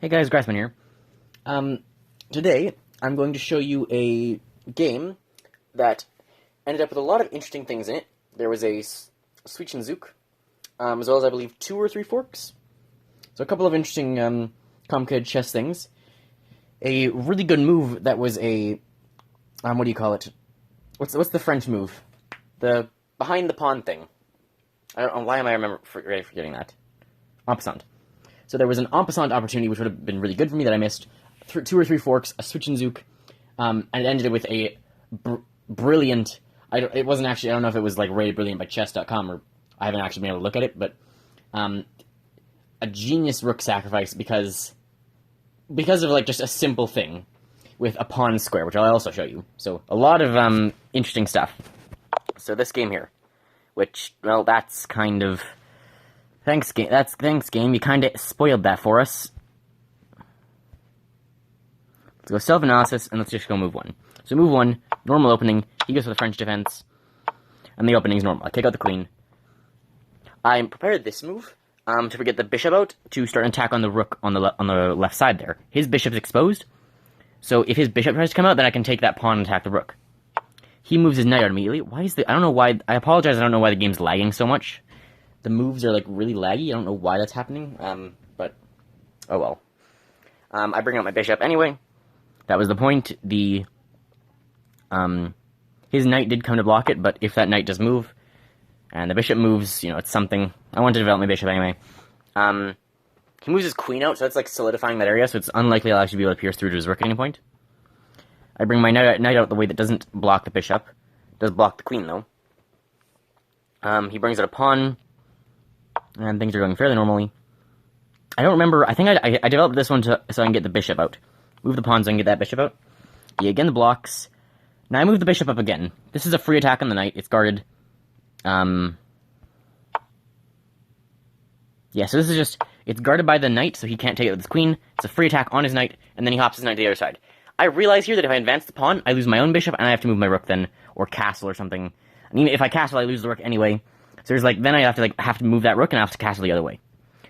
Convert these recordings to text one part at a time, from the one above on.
Hey guys, Grassman here. Today I'm going to show you a game that ended up with a lot of interesting things in it. There was a switch and zook, as well as I believe 2 or 3 forks. So a couple of interesting complicated chess things. A really good move that was a what do you call it? What's the French move? The behind the pawn thing. I don't know why am I forgetting that. En passant. So there was an en passant opportunity, which would have been really good for me that I missed. 2 or 3 forks, a switch and zook, and it ended with a brilliant. It wasn't actually. I don't know if it was like rated brilliant by chess.com, or I haven't actually been able to look at it, but a genius rook sacrifice because of like just a simple thing with a pawn square, which I'll also show you. So a lot of interesting stuff. So this game here, which that's kind of. Thanks, game. You kind of spoiled that for us. Let's go self-analysis, and let's just go move 1. So move 1, normal opening. He goes for the French defense, and the opening's normal. I take out the queen. I prepared this move to get the bishop out to start an attack on the rook on the left side there. His bishop's exposed, so if his bishop tries to come out, then I can take that pawn and attack the rook. He moves his knight out immediately. I don't know why. I apologize. I don't know why the game's lagging so much. The moves are, like, really laggy. I don't know why that's happening, but oh well. I bring out my bishop anyway. That was the point. His knight did come to block it, but if that knight does move, and the bishop moves, it's something. I want to develop my bishop anyway. He moves his queen out, so that's, like, solidifying that area, so it's unlikely I'll actually be able to pierce through to his rook at any point. I bring my knight out the way that doesn't block the bishop. It does block the queen, though. He brings out a pawn. And things are going fairly normally. I don't remember. I think I developed this one so I can get the bishop out. Move the pawn so I can get that bishop out. He again blocks. Now I move the bishop up again. This is a free attack on the knight. It's guarded. Yeah, so this is just... It's guarded by the knight, so he can't take it with his queen. It's a free attack on his knight, and then he hops his knight to the other side. I realize here that if I advance the pawn, I lose my own bishop, and I have to move my rook then, or castle or something. I mean, if I castle, I lose the rook anyway. So there's then I have to move that rook and I have to castle the other way.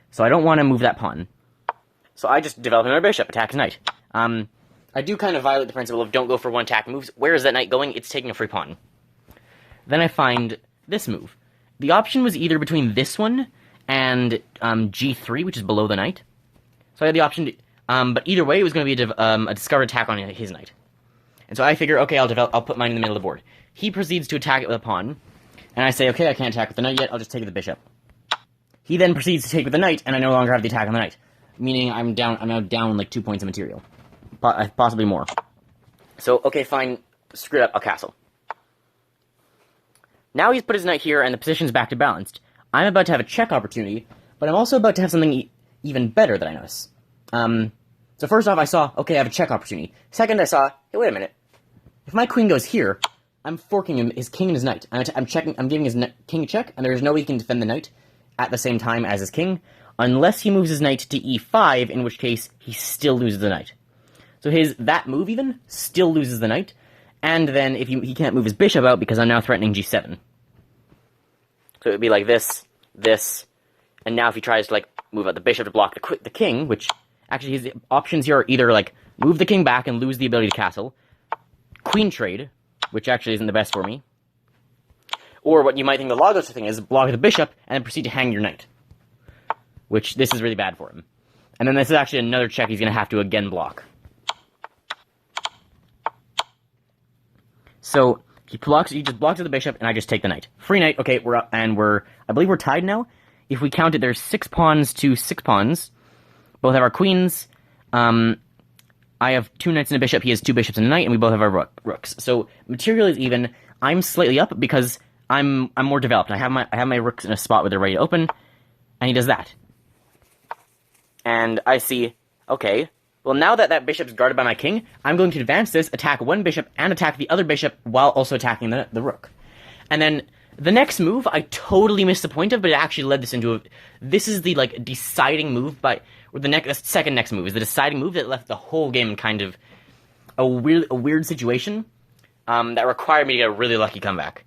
So I don't want to move that pawn. So I just develop another bishop, attack his knight. I do kind of violate the principle of don't go for one attack moves. Where is that knight going? It's taking a free pawn. Then I find this move. The option was either between this one and g3, which is below the knight. So I had the option to, but either way, it was going to be a discovered attack on his knight. And so I figure, okay, I'll put mine in the middle of the board. He proceeds to attack it with a pawn. And I say, okay, I can't attack with the knight yet, I'll just take the bishop. He then proceeds to take with the knight, and I no longer have the attack on the knight. Meaning I'm now down like 2 points of material. Possibly more. So, okay, fine, screw it up, I'll castle. Now he's put his knight here, and the position's back to balanced. I'm about to have a check opportunity, but I'm also about to have something even better that I notice. So first off, I saw, okay, I have a check opportunity. Second, I saw, hey, wait a minute. If my queen goes here, I'm forking him, his king and his knight. I'm giving his king a check, and there's no way he can defend the knight at the same time as his king, unless he moves his knight to e5, in which case he still loses the knight. So that move even still loses the knight, and then if he can't move his bishop out because I'm now threatening g7. So it would be like this, and now if he tries to move out the bishop to block the king, which actually his options here are either move the king back and lose the ability to castle, queen trade, which actually isn't the best for me. Or what you might think the logical thing is, block the bishop, and then proceed to hang your knight. Which, this is really bad for him. And then this is actually another check he's going to have to again block. So, he just blocks the bishop, and I just take the knight. Free knight, okay, we're up, and I believe we're tied now. If we count it, there's 6 pawns to 6 pawns. Both have our queens. I have 2 knights and a bishop, he has 2 bishops and a knight, and we both have our rooks. So, material is even. I'm slightly up because I'm more developed. I have my rooks in a spot where they're ready to open, and he does that. And I see, okay, well now that bishop's guarded by my king, I'm going to advance this, attack one bishop, and attack the other bishop while also attacking the rook. And then the next move, I totally missed the point of, but it actually led this into this is the, deciding move or the second next move is the deciding move that left the whole game in kind of a weird situation that required me to get a really lucky comeback.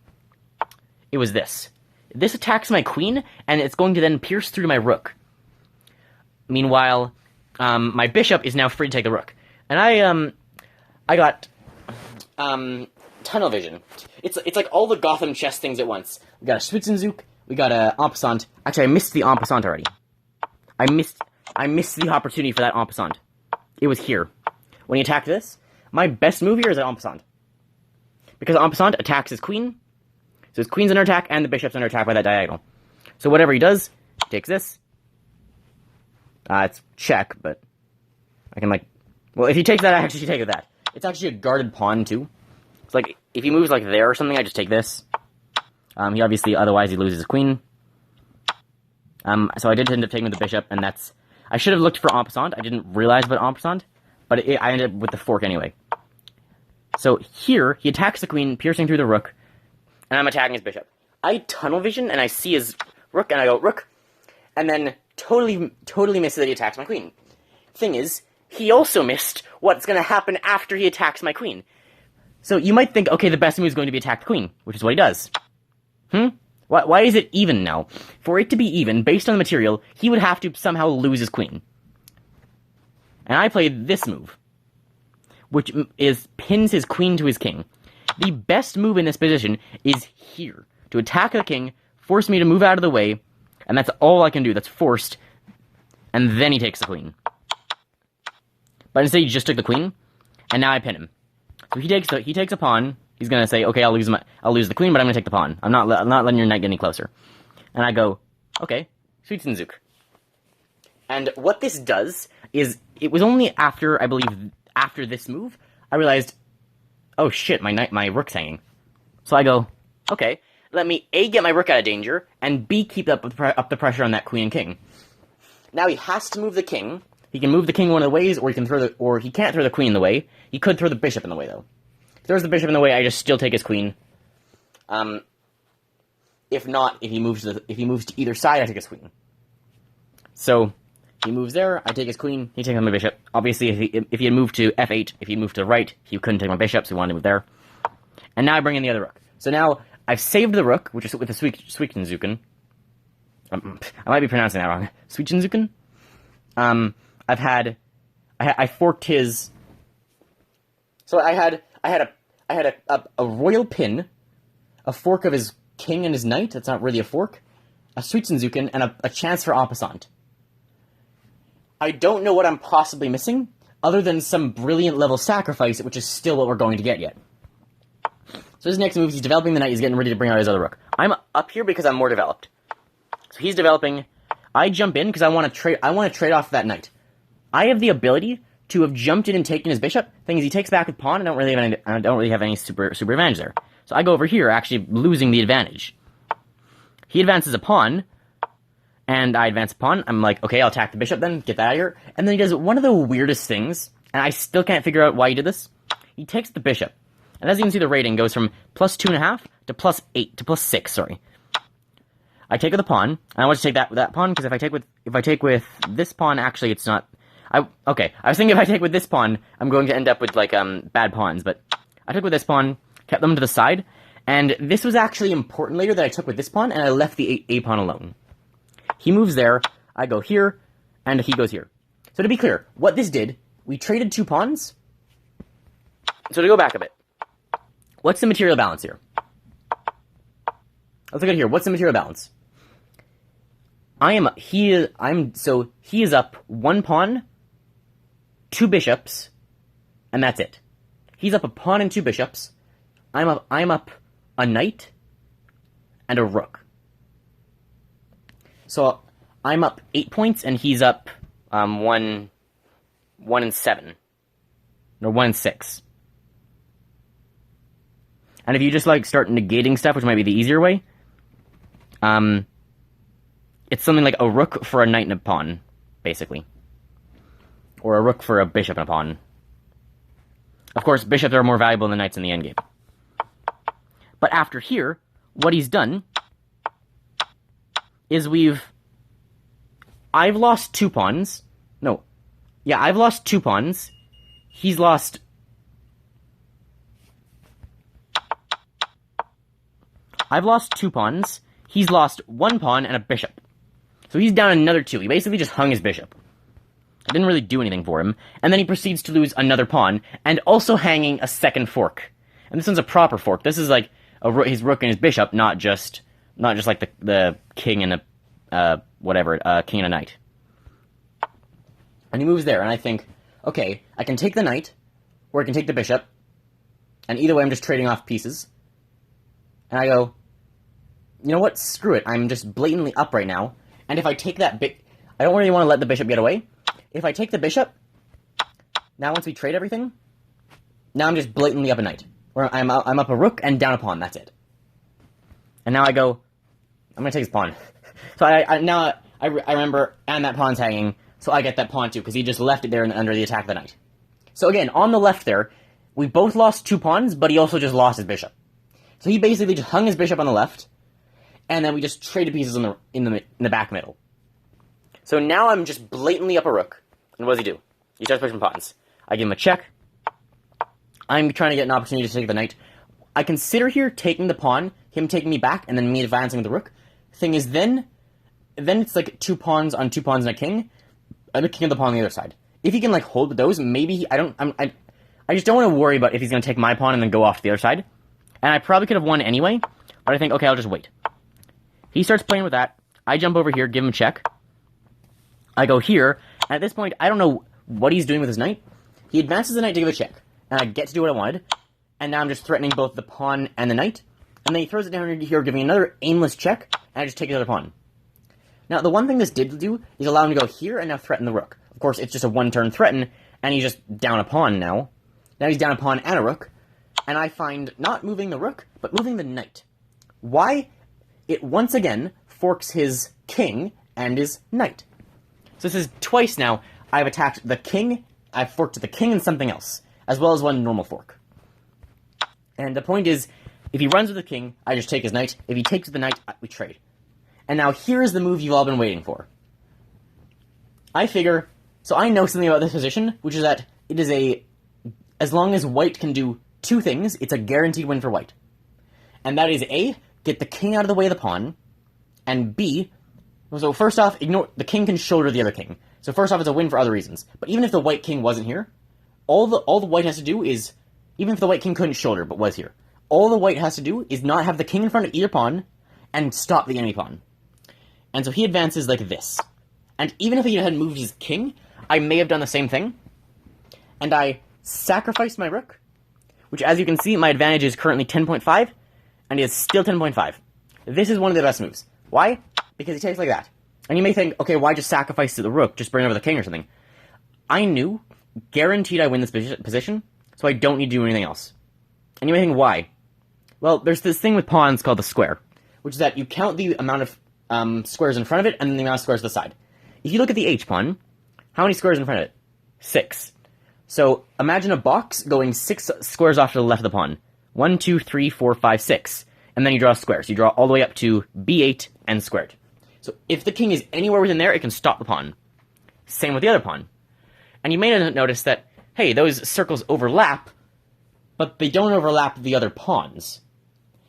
It was this. This attacks my queen, and it's going to then pierce through my rook. Meanwhile, my bishop is now free to take the rook. And I got tunnel vision. It's like all the Gotham chess things at once. We got a Schwitzenzug, we got a en passant. Actually, I missed the en passant already. I missed the opportunity for that en passant. It was here. When he attacked this, my best move here is an en passant. Because en passant attacks his queen, so his queen's under attack, and the bishop's under attack by that diagonal. So whatever he does, he takes this. It's check, but I can, like... Well, if he takes that, I actually take that. It's actually a guarded pawn, too. It's like, if he moves, like, there or something, I just take this. He obviously, otherwise he loses his queen. So I did end up taking with the bishop, and that's... I should have looked for en passant. I didn't realize about en passant, but I ended up with the fork anyway. So here, he attacks the queen, piercing through the rook, and I'm attacking his bishop. I tunnel vision, and I see his rook, and I go, rook, and then totally misses that he attacks my queen. Thing is, he also missed what's going to happen after he attacks my queen. So you might think, okay, the best move is going to be attack the queen, which is what he does. Why is it even now? For it to be even, based on the material, he would have to somehow lose his queen. And I played this move, which pins his queen to his king. The best move in this position is here, to attack the king, force me to move out of the way, and that's all I can do. That's forced, and then he takes the queen. But instead, he just took the queen, and now I pin him. So he takes a pawn. He's gonna say, okay, I'll lose the queen, but I'm gonna take the pawn. I'm not letting your knight get any closer. And I go, okay, Schwitzenzug. And what this does is, it was only after, I believe, after this move, I realized, oh shit, my rook's hanging. So I go, okay, let me A, get my rook out of danger, and B, keep up the pressure on that queen and king. Now he has to move the king. He can move the king one of the ways, or he can't throw the queen in the way. He could throw the bishop in the way, though. If he throws the bishop in the way, I just still take his queen. If not, if he moves to either side, I take his queen. So he moves there, I take his queen, he takes my bishop. Obviously, if he had moved to f8, if he had moved to the right, he couldn't take my bishop, so he wanted to move there. And now I bring in the other rook. So now, I've saved the rook, which is with the Schwitzenzug. I might be pronouncing that wrong. Schwitzenzug? I forked his... So I had a royal pin, a fork of his king and his knight, that's not really a fork, a Schwitzenzug, and a chance for en passant. I don't know what I'm possibly missing, other than some brilliant level sacrifice, which is still what we're going to get yet. So his next move, he's developing the knight, he's getting ready to bring out his other rook. I'm up here because I'm more developed. So he's developing, I jump in because I want to trade off that knight. I have the ability to have jumped in and taken his bishop. Thing is, he takes back with pawn, and I don't really have any super advantage there. So I go over here, actually losing the advantage. He advances a pawn, and I advance a pawn. I'm like, okay, I'll attack the bishop then, get that out of here. And then he does one of the weirdest things, and I still can't figure out why he did this. He takes the bishop, and as you can see, the rating goes from +2.5 to +8 to +6. Sorry. I take with the pawn, and I want to take that pawn because if I take with this pawn, actually, it's not. Okay, I was thinking if I take with this pawn, I'm going to end up with, like, bad pawns, but I took with this pawn, kept them to the side, and this was actually important later that I took with this pawn, and I left the A pawn alone. He moves there, I go here, and he goes here. So to be clear, what this did, we traded 2 pawns. So to go back a bit, what's the material balance here? Let's look at here, what's the material balance? He is up 1 pawn, 2 bishops, and that's it. He's up a pawn and 2 bishops. I'm up a knight and a rook. So I'm up 8 points, and he's up 1 and 7, or 1 and 6. And if you just like start negating stuff, which might be the easier way, it's something like a rook for a knight and a pawn, basically. Or a rook for a bishop and a pawn. Of course, bishops are more valuable than knights in the endgame. But after here, what he's done is I've lost 2 pawns. No. Yeah, I've lost 2 pawns. He's lost... I've lost 2 pawns. He's lost 1 pawn and a bishop. So he's down another 2. He basically just hung his bishop. I didn't really do anything for him. And then he proceeds to lose another pawn, and also hanging a second fork. And this one's a proper fork. This is like his rook and his bishop, not just like the king and a king and a knight. And he moves there, and I think, okay, I can take the knight, or I can take the bishop, and either way I'm just trading off pieces. And I go, you know what, screw it, I'm just blatantly up right now, and if I take that I don't really want to let the bishop get away. If I take the bishop, now once we trade everything, now I'm just blatantly up a knight. Or I'm up a rook and down a pawn, that's it. And now I go, I'm gonna take his pawn. So I remember, and that pawn's hanging, so I get that pawn too, because he just left it there under the attack of the knight. So again, on the left there, we both lost 2 pawns, but he also just lost his bishop. So he basically just hung his bishop on the left, and then we just traded pieces in the back middle. So now I'm just blatantly up a rook, and what does he do? He starts pushing pawns. I give him a check. I'm trying to get an opportunity to take the knight. I consider here taking the pawn, him taking me back, and then me advancing with the rook. Thing is, then it's like 2 pawns on 2 pawns and a king, and a king of the pawn on the other side. If he can like hold with those, maybe I just don't want to worry about if he's going to take my pawn and then go off to the other side. And I probably could have won anyway, but I think, okay, I'll just wait. He starts playing with that. I jump over here, give him a check. I go here, and at this point, I don't know what he's doing with his knight. He advances the knight to give a check, and I get to do what I wanted, and now I'm just threatening both the pawn and the knight, and then he throws it down here, giving another aimless check, and I just take the other pawn. Now, the one thing this did do is allow him to go here and now threaten the rook. Of course, it's just a one-turn threaten, and he's just down a pawn now. Now he's down a pawn and a rook, and I find not moving the rook, but moving the knight. Why? It once again forks his king and his knight. So this is twice now I've attacked the king, I've forked the king and something else, as well as one normal fork. And the point is, if he runs with the king, I just take his knight. If he takes the knight, we trade. And now here's the move you've all been waiting for. I figure, so I know something about this position, which is that it is as long as white can do 2 things, it's a guaranteed win for white. And that is A, get the king out of the way of the pawn, and B, so first off, ignore, the king can shoulder the other king. So first off, it's a win for other reasons. But even if the white king wasn't here, all the white has to do is, even if the white king couldn't shoulder, but was here, all the white has to do is not have the king in front of either pawn, and stop the enemy pawn. And so he advances like this. And even if he had moved his king, I may have done the same thing. And I sacrificed my rook, which as you can see, my advantage is currently 10.5, and he is still 10.5. This is one of the best moves. Why? Because he takes like that. And you may think, okay, why just sacrifice to the rook? Just bring over the king or something. I knew, guaranteed I win this position, so I don't need to do anything else. And you may think, why? Well, there's this thing with pawns called the square, which is that you count the amount of squares in front of it and then the amount of squares to the side. If you look at the H pawn, how many squares in front of it? 6. So imagine a box going 6 squares off to the left of the pawn. 1, 2, 3, 4, 5, 6. And then you draw squares. You draw all the way up to B8 and squared. So if the king is anywhere within there, it can stop the pawn. Same with the other pawn. And you may notice that, hey, those circles overlap, but they don't overlap the other pawns.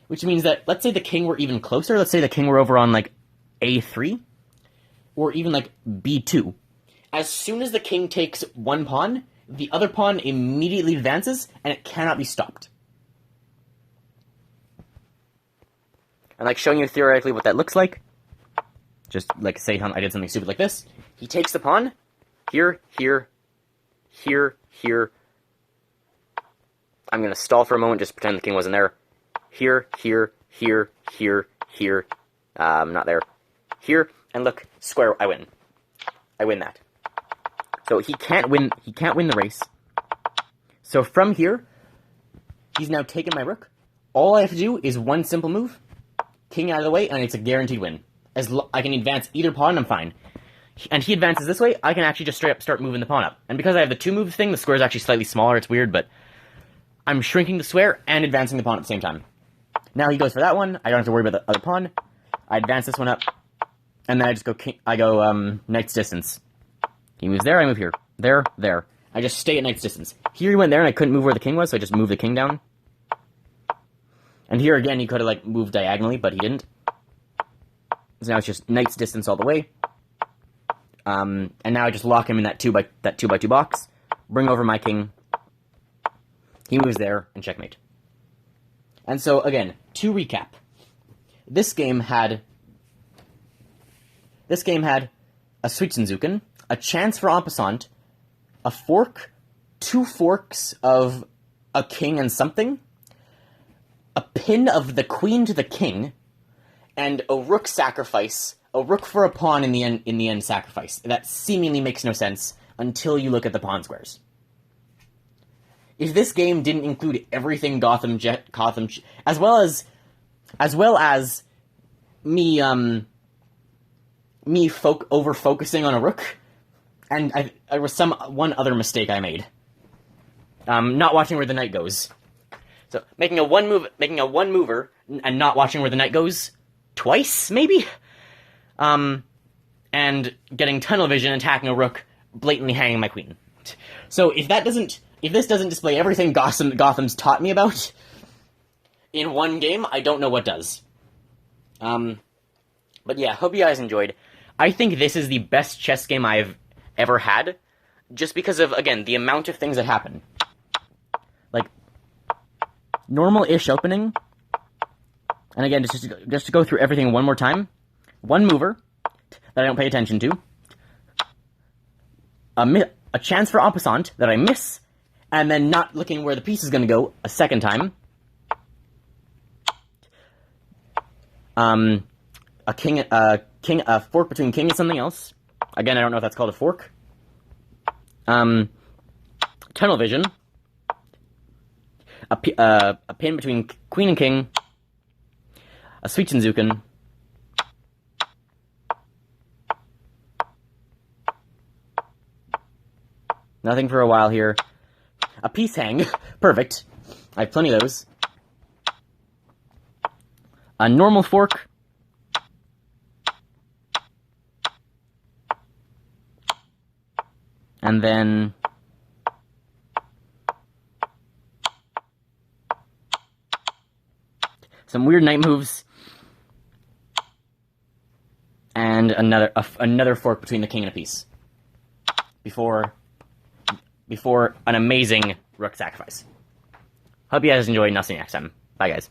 Which means that, let's say the king were even closer. Let's say the king were over on, like, A3. Or even, like, B2. As soon as the king takes one pawn, the other pawn immediately advances, and it cannot be stopped. I'm, like, showing you theoretically what that looks like. Just, like, say I did something stupid like this. He takes the pawn. Here, here, here, here. I'm going to stall for a moment, just pretend the king wasn't there. Here, here, here, here, here. Not there. Here, and look, square, I win. I win that. So he can't win the race. So from here, he's now taken my rook. All I have to do is one simple move. King out of the way, and it's a guaranteed win. I can advance either pawn, I'm fine. And he advances this way, I can actually just straight up start moving the pawn up. And because I have the 2-move thing, the square is actually slightly smaller, it's weird, but I'm shrinking the square and advancing the pawn at the same time. Now he goes for that one, I don't have to worry about the other pawn. I advance this one up, and then I just go knight's distance. He moves there, I move here. There, there. I just stay at knight's distance. Here he went there, and I couldn't move where the king was, so I just moved the king down. And here again, he could have, like, moved diagonally, but he didn't. So now it's just knight's distance all the way. And now I just lock him in that 2x2 box, bring over my king, he moves there, and checkmate. And so, again, to recap, this game had a Switzenzuken, a chance for en passant, a fork, 2 forks of a king and something, a pin of the queen to the king, and a rook sacrifice, a rook for a pawn in the end sacrifice. That seemingly makes no sense until you look at the pawn squares. If this game didn't include everything Gotham, as well as me over focusing on a rook, and there was one other mistake I made. Not watching where the knight goes. So making a one mover and not watching where the knight goes twice, maybe. And getting tunnel vision, attacking a rook, blatantly hanging my queen. So if this doesn't display everything Gotham's taught me about in one game, I don't know what does. But yeah, hope you guys enjoyed. I think this is the best chess game I've ever had, just because of, again, the amount of things that happen. Like, normal-ish opening, and again, just to go through everything one more time, one mover that I don't pay attention to, a chance for en passant that I miss, and then not looking where the piece is going to go a second time, a fork between king and something else. Again, I don't know if that's called a fork. Tunnel vision. A pin between queen and king. A Switzenzuken. Nothing for a while here. A piece hang. Perfect. I have plenty of those. A normal fork. And then some weird knight moves, and another fork between the king and a piece before an amazing rook sacrifice. Hope you guys enjoyed, and I'll see you next time. Bye, guys.